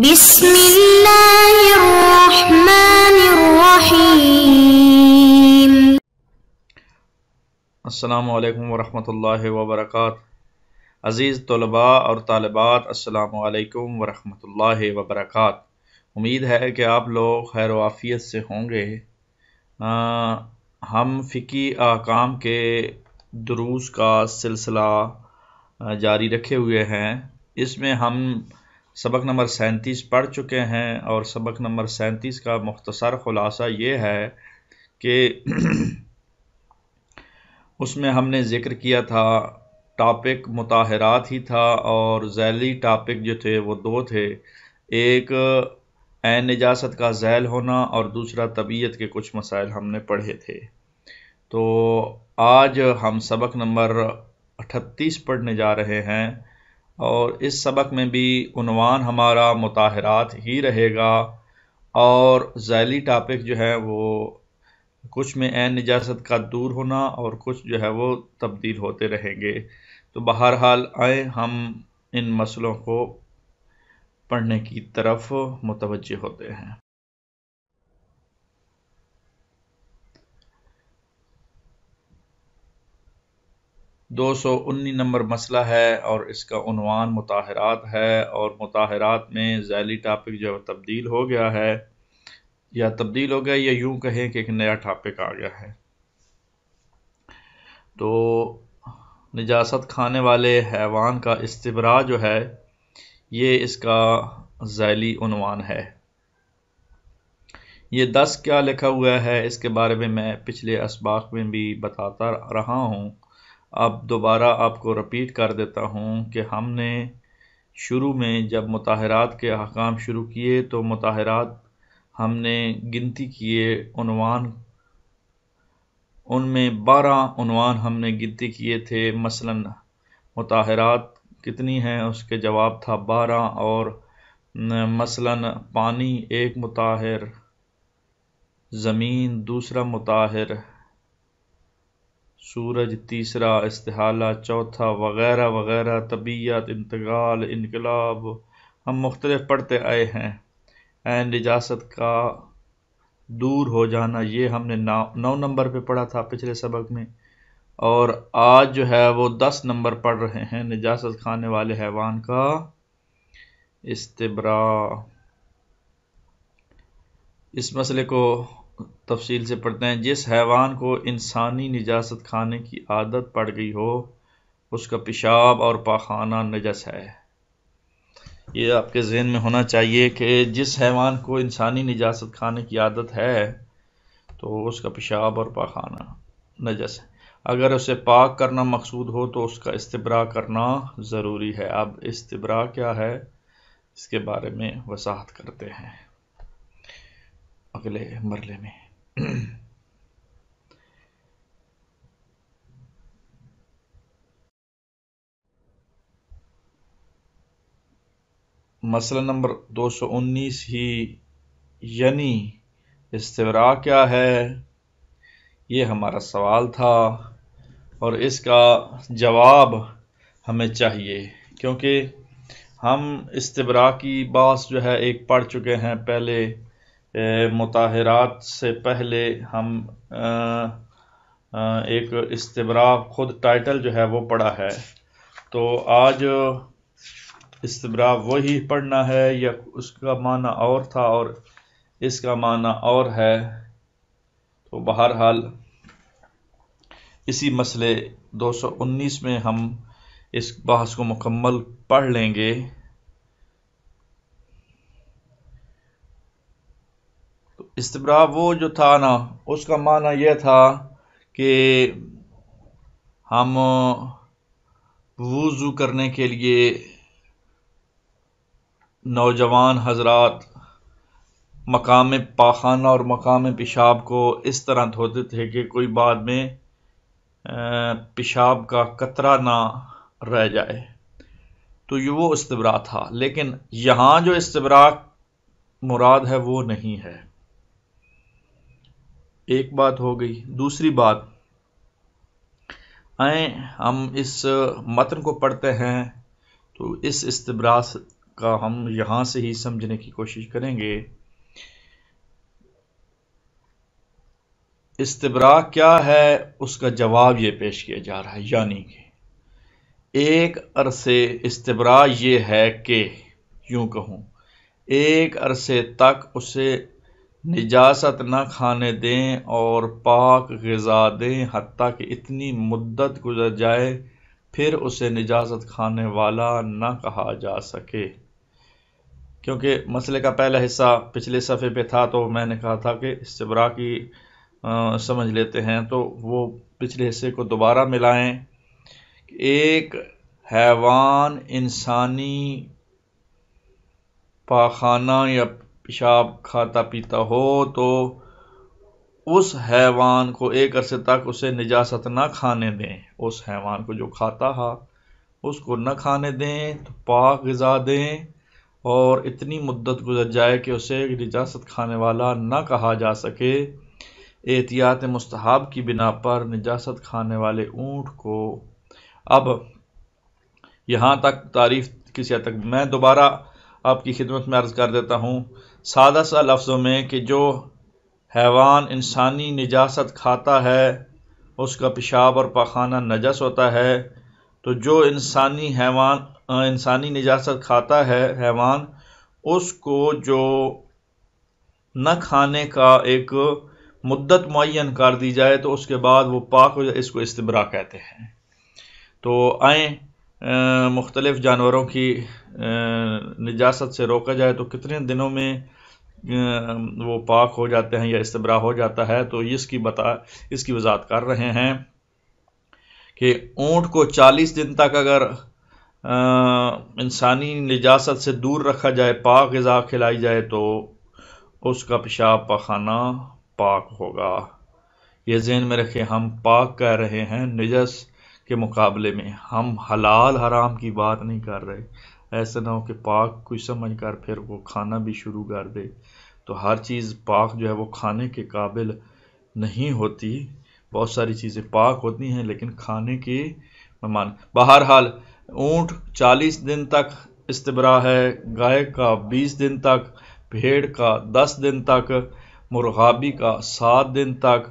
بسم اللہ الرحمن الرحیم۔ السلام علیکم ورحمۃ اللہ وبرکاتہ۔ عزیز طلباء اور طالبات، السلام علیکم ورحمۃ اللہ وبرکاتہ۔ امید ہے کہ آپ لوگ خیر و عافیت سے ہوں گے۔ ہم فقہی احکام کے دروس کا سلسلہ جاری رکھے ہوئے ہیں۔ اس میں ہم سبق نمبر 37 پڑھ چکے ہیں، اور سبق نمبر 37 کا مختصر خلاصہ یہ ہے کہ اس میں ہم نے ذکر کیا تھا، ٹاپک مطہرات ہی تھا، اور ذیلی ٹاپک جو تھے وہ دو تھے، ایک عین نجاست کا ذیل ہونا اور دوسرا طبیعت کے کچھ مسائل ہم نے پڑھے تھے۔ تو آج ہم سبق نمبر 38 پڑھنے جا رہے ہیں، اور اس سبق میں بھی عنوان ہمارا مطہرات ہی رہے گا، اور ذیلی ٹاپک جو ہے وہ کچھ میں عین نجاست کا دور ہونا اور کچھ جو ہے وہ تبدیل ہوتے رہیں گے۔ تو بہرحال آئیں ہم ان مسئلوں کو پڑھنے کی طرف متوجہ ہوتے ہیں۔ 219 نمبر مسئلہ ہے، اور اس کا عنوان مطہرات ہے، اور مطہرات میں ذیلی ٹاپک جو تبدیل ہو گیا ہے، یا تبدیل ہو گیا، یا یوں کہیں کہ ایک نیا ٹاپک آ گیا ہے۔ تو نجاست کھانے والے حیوان کا استبراء جو ہے، یہ اس کا ذیلی عنوان ہے۔ یہ 10 کیا لکھا ہوا ہے، اس کے بارے میں پچھلے اسباق میں بھی بتاتا رہا ہوں۔ اب دوبارہ آپ کو رپیٹ کر دیتا ہوں کہ ہم نے شروع میں جب مطہرات کے احکام شروع کیے تو مطہرات ہم نے گنتی کیے، عنوان ان میں 12 عنوان ہم نے گنتی کیے تھے۔ مثلا مطہرات کتنی ہیں، اس کے جواب تھا 12، اور مثلا پانی ایک مطہر، زمین دوسرا مطہر، سورج تیسرا، استحالہ چوتھا، وغیرہ وغیرہ، طبیعت، انتقال، انقلاب، ہم مختلف پڑھتے آئے ہیں۔ عین نجاست کا دور ہو جانا، یہ ہم نے 9 نمبر پہ پڑھا تھا پچھلے سبق میں، اور آج جو ہے وہ 10 نمبر پڑھ رہے ہیں، نجاست کھانے والے حیوان کا استبراء۔ اس مسئلے کو تفصیل سے پڑھتے ہیں۔ جس حیوان کو انسانی نجاست کھانے کی عادت پڑ گئی ہو، اس کا پیشاب اور پاخانہ نجس ہے۔ یہ آپ کے ذہن میں ہونا چاہیے کہ جس حیوان کو انسانی نجاست کھانے کی عادت ہے تو اس کا پیشاب اور پاخانہ نجس ہے۔ اگر اسے پاک کرنا مقصود ہو تو اس کا استبراء کرنا ضروری ہے۔ اب استبراء کیا ہے، اس کے بارے میں وضاحت کرتے ہیں اگلے مرحلے میں۔ مسئلہ نمبر 219 ہی، یعنی استبراء کیا ہے، یہ ہمارا سوال تھا، اور اس کا جواب ہمیں چاہیے، کیونکہ ہم استبراء کی بحث جو ہے ایک پڑھ چکے ہیں پہلے۔ مطہرات سے پہلے ہم ایک استبراء خود ٹائٹل جو ہے وہ پڑھا ہے، تو آج استبراء وہی پڑھنا ہے، یا اس کا معنی اور تھا اور اس کا معنی اور ہے؟ تو بہرحال اسی مسئلے 219 میں ہم اس بحث کو مکمل پڑھ لیں گے۔ تو استبراء وہ جو تھا نا، اس کا معنی یہ تھا کہ ہم وضو کرنے کے لیے نوجوان حضرات مقام پاخانہ اور مقام پیشاب کو اس طرح دھوتے تھے کہ کوئی بعد میں پیشاب کا قطرہ نہ رہ جائے، تو یہ وہ استبراء تھا۔ لیکن یہاں جو استبراء مراد ہے وہ نہیں ہے۔ ایک بات ہو گئی۔ دوسری بات، آئیں ہم اس متن کو پڑھتے ہیں، تو اس استبراء کا ہم یہاں سے ہی سمجھنے کی کوشش کریں گے۔ استبراء کیا ہے اس کا جواب یہ پیش کیا جا رہا ہے، یعنی کہ ایک عرصے استبراء یہ ہے کہ یوں کہوں ایک عرصے تک اسے نجاست نہ کھانے دیں اور پاک غذا دیں حتیٰ کہ اتنی مدت گزر جائے پھر اسے نجاست کھانے والا نہ کہا جا سکے۔ کیونکہ مسئلے کا پہلا حصہ پچھلے صفحے پہ تھا تو میں نے کہا تھا کہ استبراء کی سمجھ لیتے ہیں، تو وہ پچھلے حصے کو دوبارہ ملائیں۔ ایک حیوان انسانی پاخانہ یا پیشاب کھاتا پیتا ہو تو اس حیوان کو ایک عرصے تک اسے نجاست نہ کھانے دیں، اس حیوان کو جو کھاتا ہے اس کو نہ کھانے دیں، تو پاک غذا دیں اور اتنی مدت گزر جائے کہ اسے نجاست کھانے والا نہ کہا جا سکے۔ احتیاط مستحب کی بنا پر نجاست کھانے والے اونٹ کو، اب یہاں تک تعریف کسی حد تک میں دوبارہ آپ کی خدمت میں عرض کر دیتا ہوں سادہ سا لفظوں میں کہ جو حیوان انسانی نجاست کھاتا ہے اس کا پیشاب اور پاخانہ نجس ہوتا ہے، تو جو انسانی نجاست کھاتا ہے حیوان، اس کو جو نہ کھانے کا ایک مدت معین کر دی جائے تو اس کے بعد وہ پاک ہو جائے، اس کو استبراء کہتے ہیں۔ تو آئیں مختلف جانوروں کی نجاست سے روکا جائے تو کتنے دنوں میں وہ پاک ہو جاتے ہیں یا استبراء ہو جاتا ہے، تو اس کی وضاحت کر رہے ہیں کہ اونٹ کو 40 دن تک اگر انسانی نجاست سے دور رکھا جائے، پاک غذا کھلائی جائے تو اس کا پیشاب پاخانہ پاک ہوگا۔ یہ ذہن میں رکھیں، ہم پاک کہہ رہے ہیں نجس کے مقابلے میں، ہم حلال حرام کی بات نہیں کر رہے۔ ایسا نہ ہو کہ پاک کوئی سمجھ کر پھر وہ کھانا بھی شروع کر دے، تو ہر چیز پاک جو ہے وہ کھانے کے قابل نہیں ہوتی، بہت ساری چیزیں پاک ہوتی ہیں لیکن کھانے کی ممان۔ بہرحال اونٹ 40 دن تک استبراء ہے، گائے کا 20 دن تک، بھیڑ کا 10 دن تک، مرغابی کا 7 دن تک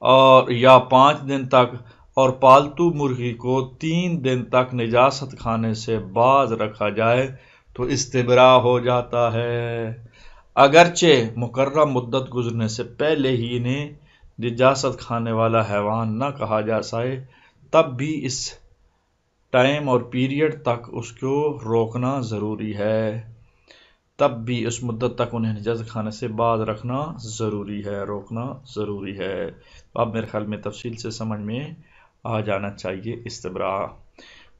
اور یا 5 دن تک، اور پالتو مرغی کو 3 دن تک نجاست کھانے سے باز رکھا جائے تو استبراء ہو جاتا ہے، اگرچہ مقررہ مدت گزرنے سے پہلے ہی انہیں نجاست کھانے والا حیوان نہ کہا جا سکے، تب بھی اس ٹائم اور پیریڈ تک اس کو روکنا ضروری ہے، تب بھی اس مدت تک انہیں نجاست کھانے سے باز رکھنا ضروری ہے، روکنا ضروری ہے۔ اب میرے خیال میں تفصیل سے سمجھ میں آ جانا چاہیے استبراء۔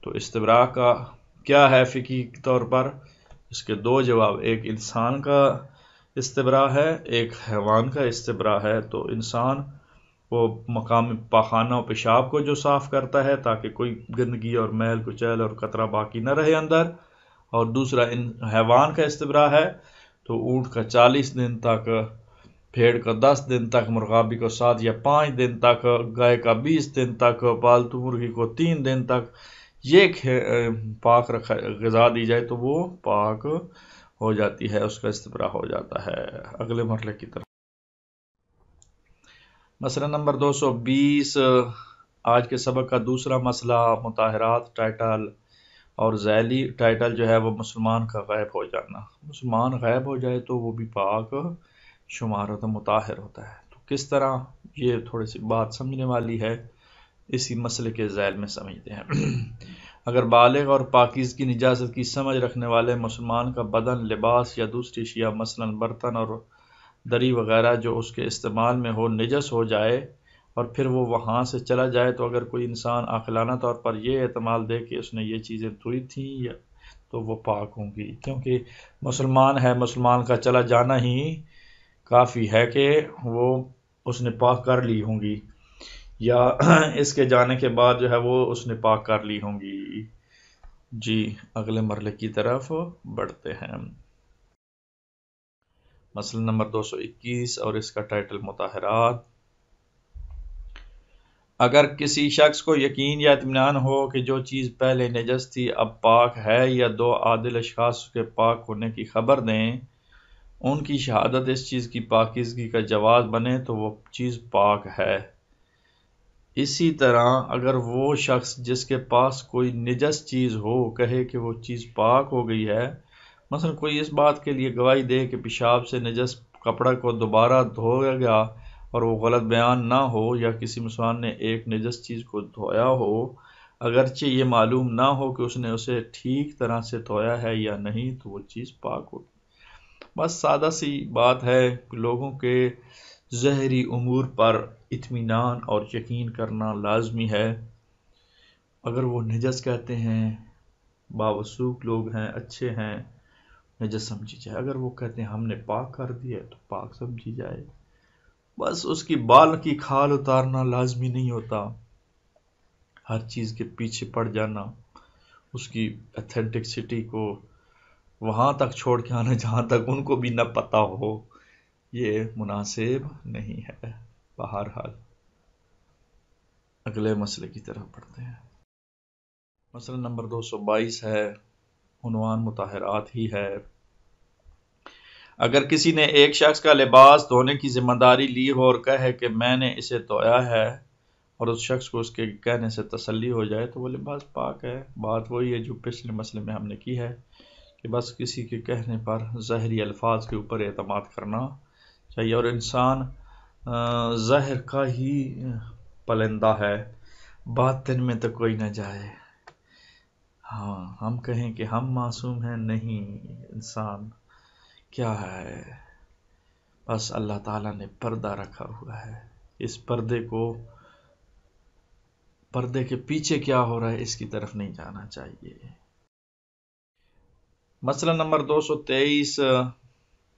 تو استبراء کا کیا ہے فقہی طور پر؟ اس کے 2 جواب، ایک انسان کا استبراء ہے، ایک حیوان کا استبراء ہے۔ تو انسان وہ مقام پاخانہ و پیشاب کو جو صاف کرتا ہے تاکہ کوئی گندگی اور میل کچیل اور قطرہ باقی نہ رہے اندر، اور دوسرا حیوان کا استبراء ہے تو اونٹ کا 40 دن تک، بھیڑ کا 10 دن تک، مرغابی کو 7 یا 5 دن تک، گائے کا 20 دن تک، پالتو مرغی کو 3 دن تک یہ پاک غذا دی جائے تو وہ پاک ہو جاتی ہے، اس کا استبراء ہو جاتا ہے۔ اگلے مرحلے کی طرف مسئلہ نمبر 220، آج کے سبق کا دوسرا مسئلہ مطہرات ٹائٹل اور ذیلی ٹائٹل جو ہے وہ مسلمان کا غائب ہو جانا۔ مسلمان غائب ہو جائے تو وہ بھی پاک شمار ہوتا، مطہر ہوتا ہے۔ تو کس طرح، یہ تھوڑی سی بات سمجھنے والی ہے، اسی مسئلے کے ذیل میں سمجھتے ہیں۔ اگر بالغ اور پاکیزگی نجاست کی سمجھ رکھنے والے مسلمان کا بدن، لباس یا دوسری اشیاء مثلاً برتن اور دری وغیرہ جو اس کے استعمال میں ہو نجس ہو جائے اور پھر وہ وہاں سے چلا جائے، تو اگر کوئی انسان عاقلانہ طور پر یہ احتمال دے کہ اس نے یہ چیزیں دھوئی تھیں تو وہ پاک ہوں گی، کیونکہ مسلمان ہے، مسلمان کا چلا جانا ہی کافی ہے کہ وہ اس نے پاک کر لی ہوں گی، یا اس کے جانے کے بعد جو ہے وہ اس نے پاک کر لی ہوں گی۔ جی اگلے مرحلے کی طرف بڑھتے ہیں۔ مسئلہ نمبر 221 اور اس کا ٹائٹل مطہرات۔ اگر کسی شخص کو یقین یا اطمینان ہو کہ جو چیز پہلے نجس تھی اب پاک ہے، یا دو عادل اشخاص کے پاک ہونے کی خبر دیں، ان کی شہادت اس چیز کی پاکیزگی کا جواز بنے تو وہ چیز پاک ہے۔ اسی طرح اگر وہ شخص جس کے پاس کوئی نجس چیز ہو کہے کہ وہ چیز پاک ہو گئی ہے، مثلا کوئی اس بات کے لیے گواہی دے کہ پیشاب سے نجس کپڑا کو دوبارہ دھویا گیا اور وہ غلط بیان نہ ہو، یا کسی مسلمان نے ایک نجس چیز کو دھویا ہو اگرچہ یہ معلوم نہ ہو کہ اس نے اسے ٹھیک طرح سے دھویا ہے یا نہیں، تو وہ چیز پاک ہوگی۔ بس سادہ سی بات ہے، لوگوں کے ظاہری امور پر اطمینان اور یقین کرنا لازمی ہے۔ اگر وہ نجس کہتے ہیں، باوثوق لوگ ہیں، اچھے ہیں، نجس سمجھی جائے۔ اگر وہ کہتے ہیں ہم نے پاک کر دیا تو پاک سمجھی جائے۔ بس اس کی بال کی کھال اتارنا لازمی نہیں ہوتا، ہر چیز کے پیچھے پڑ جانا، اس کی ایتھینٹکسٹی کو وہاں تک چھوڑ کے آنا جہاں تک ان کو بھی نہ پتہ ہو، یہ مناسب نہیں ہے۔ بہرحال اگلے مسئلے کی طرف بڑھتے ہیں۔ مسئلہ نمبر 222 ہے، عنوان مطہرات ہی ہے۔ اگر کسی نے ایک شخص کا لباس دھونے کی ذمہ داری لی ہو اور کہے کہ میں نے اسے دھویا ہے، اور اس شخص کو اس کے کہنے سے تسلی ہو جائے تو وہ لباس پاک ہے۔ بات وہی ہے جو پچھلے مسئلے میں ہم نے کی ہے کہ بس کسی کے کہنے پر ظاہری الفاظ کے اوپر اعتماد کرنا چاہیے، اور انسان ظاہر کا ہی پلندہ ہے، باطن میں تو کوئی نہ جائے۔ ہاں، ہم کہیں کہ ہم معصوم ہیں، نہیں، انسان کیا ہے، بس اللہ تعالیٰ نے پردہ رکھا ہوا ہے، اس پردے کے پیچھے کیا ہو رہا ہے اس کی طرف نہیں جانا چاہیے۔ مسئلہ نمبر 223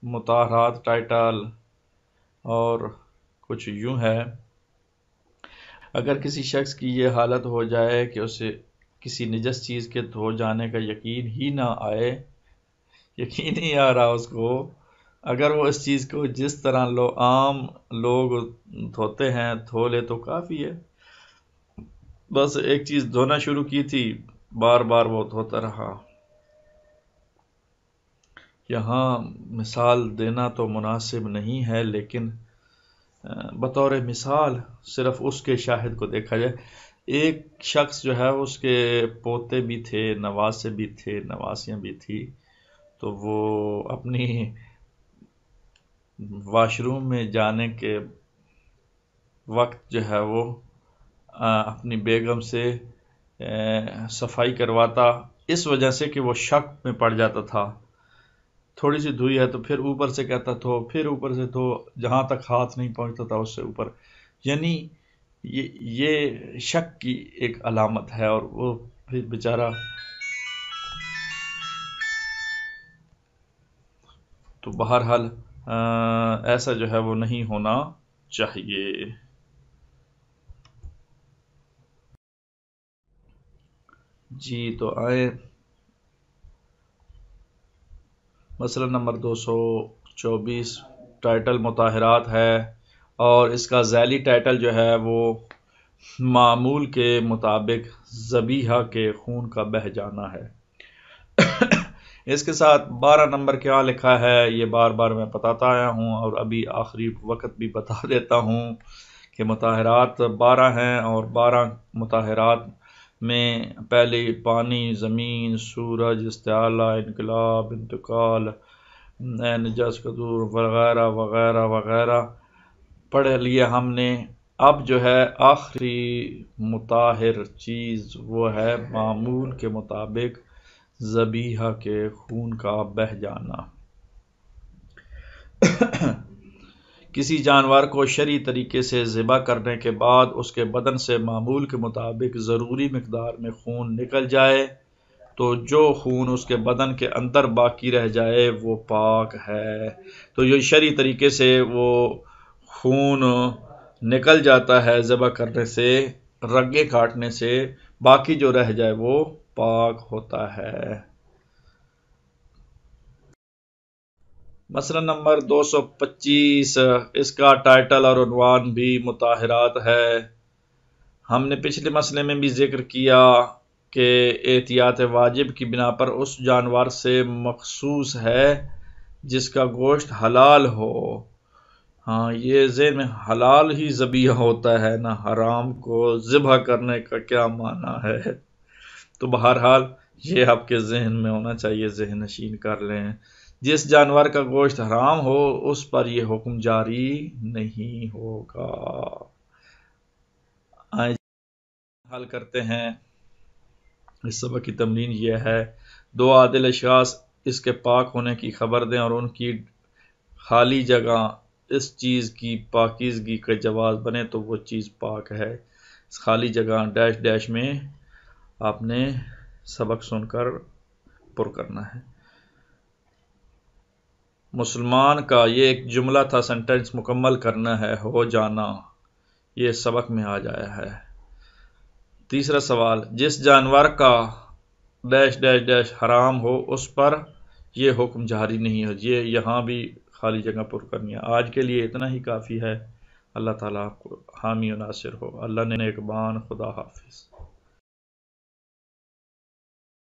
مطہرات ٹائٹل اور کچھ یوں ہے، اگر کسی شخص کی یہ حالت ہو جائے کہ اسے کسی نجس چیز کے دھو جانے کا یقین ہی نہ آئے، یقین نہیں آ رہا اس کو، اگر وہ اس چیز کو جس طرح عام لوگ دھوتے ہیں دھو لے تو کافی ہے۔ بس ایک چیز دھونا شروع کی تھی، بار بار وہ دھوتا رہا۔ یہاں مثال دینا تو مناسب نہیں ہے، لیکن بطور مثال صرف اس کے شاہد کو دیکھا جائے۔ ایک شخص جو ہے اس کے پوتے بھی تھے، نواسے بھی تھے، نواسیاں بھی تھی، تو وہ اپنی واش روم میں جانے کے وقت جو ہے وہ اپنی بیگم سے صفائی کرواتا، اس وجہ سے کہ وہ شک میں پڑ جاتا تھا، تھوڑی سی دھوئی ہے تو پھر اوپر سے کہتا تھو، پھر اوپر سے دھو، جہاں تک ہاتھ نہیں پہنچتا تھا اس سے اوپر، یعنی یہ شک کی ایک علامت ہے، اور وہ پھر بیچارہ تو بہرحال ایسا جو ہے وہ نہیں ہونا چاہیے۔ جی تو آئے مسئلہ نمبر 224 ٹائٹل مطہرات ہے، اور اس کا ذیلی ٹائٹل جو ہے وہ معمول کے مطابق ذبیحہ کے خون کا بہہ جانا ہے۔ اس کے ساتھ 12 نمبر کیا لکھا ہے یہ بار بار میں بتاتا آیا ہوں، اور ابھی آخری وقت بھی بتا دیتا ہوں کہ مطہرات 12 ہیں، اور 12 مطہرات میں پہلے پانی، زمین، سورج، استعالہ، انقلاب، انتقال، نجس، قدور وغیرہ وغیرہ وغیرہ پڑھ لیا ہم نے۔ اب جو ہے آخری مطہر چیز وہ ہے معمول کے مطابق ذبیحہ کے خون کا بہہ جانا۔ کسی جانور کو شرعی طریقے سے ذبح کرنے کے بعد اس کے بدن سے معمول کے مطابق ضروری مقدار میں خون نکل جائے تو جو خون اس کے بدن کے اندر باقی رہ جائے وہ پاک ہے۔ تو یہ شرعی طریقے سے وہ خون نکل جاتا ہے ذبح کرنے سے، رگیں کاٹنے سے، باقی جو رہ جائے وہ پاک ہوتا ہے۔ مسئلہ نمبر 225 اس کا ٹائٹل اور عنوان بھی مطہرات ہے، ہم نے پچھلے مسئلے میں بھی ذکر کیا کہ احتیاط واجب کی بنا پر اس جانور سے مخصوص ہے جس کا گوشت حلال ہو. ہاں، یہ ذہن میں حلال ہی ذبیحہ ہوتا ہے نا، حرام کو ذبح کرنے کا کیا معنی ہے. تو بہرحال یہ آپ کے ذہن میں ہونا چاہیے، ذہن نشین کر لیں. جس جانور کا گوشت حرام ہو اس پر یہ حکم جاری نہیں ہوگا. آئیں حل کرتے ہیں. اس سبق کی تمرین یہ ہے: 2 عادل اشخاص اس کے پاک ہونے کی خبر دیں اور ان کی خالی جگہ اس چیز کی پاکیزگی کا جواز بنے تو وہ چیز پاک ہے. اس خالی جگہ ڈیش ڈیش میں آپ نے سبق سن کر پر کرنا ہے. مسلمان کا یہ ایک جملہ تھا، سنٹنس مکمل کرنا ہے، ہو جانا. یہ سبق میں آ جایا ہے. تیسرا سوال: جس جانور کا ڈیش ڈیش ڈیش حرام ہو اس پر یہ حکم جاری نہیں ہو. یہ یہاں بھی خالی جگہ پر کرنی ہے. آج کے لیے اتنا ہی کافی ہے. اللہ تعالیٰ آپ کو حامی و ناصر ہو. اللہ نے نگہبان. خدا حافظ.